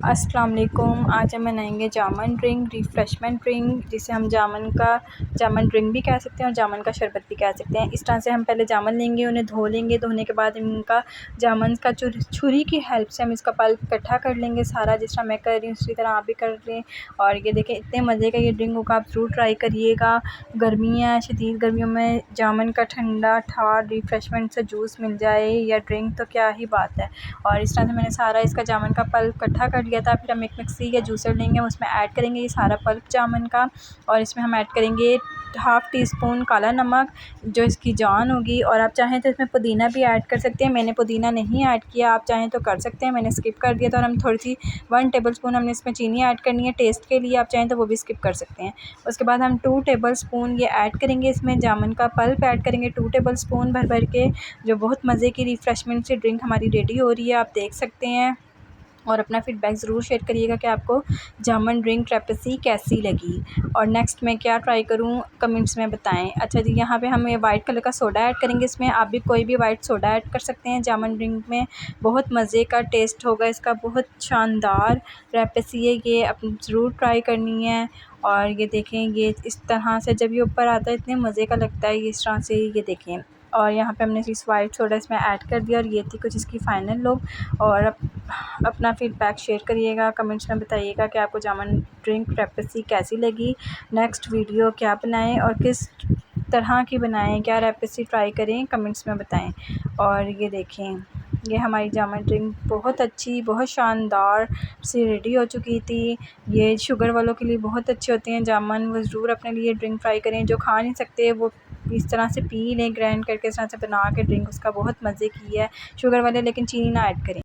अस्सलाम वालेकुम। आज हम बनाएंगे जामन ड्रिंक, रिफ़्रेशमेंट ड्रिंक, जिसे हम जामन ड्रिंक भी कह सकते हैं और जामन का शरबत भी कह सकते हैं। इस तरह से हम पहले जामन लेंगे, उन्हें धो लेंगे। धोने के बाद इनका जामन का छुरी की हेल्प से हम इसका पल्प इकट्ठा कर लेंगे सारा, जिस तरह मैं कर रही हूँ उसी तरह आप भी कर लें। और ये देखें, इतने मज़े का ये ड्रिंक होगा, आप ज़रूर ट्राई करिएगा। गर्मियाँ, शदीद गर्मियों में जामन का ठंडा ठार रिफ़्रेशमेंट से जूस मिल जाए या ड्रिंक तो क्या ही बात है। और इस तरह से मैंने सारा इसका जामन का पल्प इकट्ठा कर लिया था। फिर हम एक मिक्सी या जूसर लेंगे, हम उसमें ऐड करेंगे ये सारा पल्प जामन का, और इसमें हम ऐड करेंगे हाफ़ टी स्पून काला नमक, जो इसकी जान होगी। और आप चाहें तो इसमें पुदीना भी ऐड कर सकते हैं। मैंने पुदीना नहीं ऐड किया, आप चाहें तो कर सकते हैं, मैंने स्किप कर दिया था। और हम थोड़ी सी 1 टेबल स्पून हमने इसमें चीनी ऐड करनी है टेस्ट के लिए, आप चाहें तो वो भी स्किप कर सकते हैं। उसके बाद हम 2 टेबल स्पून ये ऐड करेंगे, इसमें जामन का पल्प ऐड करेंगे 2 टेबल स्पून भर भर के, जो बहुत मज़े की रिफ़्रेशमेंट से ड्रिंक हमारी रेडी हो रही है, आप देख सकते हैं। और अपना फ़ीडबैक ज़रूर शेयर करिएगा कि आपको जामन ड्रिंक रेसिपी कैसी लगी, और नेक्स्ट मैं क्या ट्राई करूँ कमेंट्स में बताएं। अच्छा जी, यहाँ पे हम ये वाइट कलर का सोडा ऐड करेंगे इसमें, आप भी कोई भी वाइट सोडा ऐड कर सकते हैं जामन ड्रिंक में। बहुत मज़े का टेस्ट होगा इसका, बहुत शानदार रेसिपी है ये, आप ज़रूर ट्राई करनी है। और ये देखें, ये इस तरह से जब ये ऊपर आता है इतने मज़े का लगता है ये, इस तरह से ये देखें। और यहाँ पे हमने इस वाइट सोडा इसमें ऐड कर दिया, और ये थी कुछ इसकी फ़ाइनल लुक। और अपना फ़ीडबैक शेयर करिएगा, कमेंट्स में बताइएगा कि आपको जामन ड्रिंक रेसिपी कैसी लगी। नेक्स्ट वीडियो क्या बनाएं और किस तरह की बनाएं, क्या रेसिपी ट्राई करें, कमेंट्स में बताएं। और ये देखें, ये हमारी जामन ड्रिंक बहुत अच्छी, बहुत शानदार सी रेडी हो चुकी थी। ये शुगर वालों के लिए बहुत अच्छे होते हैं जामन, वो ज़रूर अपने लिए ड्रिंक ट्राई करें। जो खा नहीं सकते वो इस तरह से पी लें, ग्राइंड करके इस तरह से बना के ड्रिंक, उसका बहुत मज़े की है शुगर वाले, लेकिन चीनी ना ऐड करें।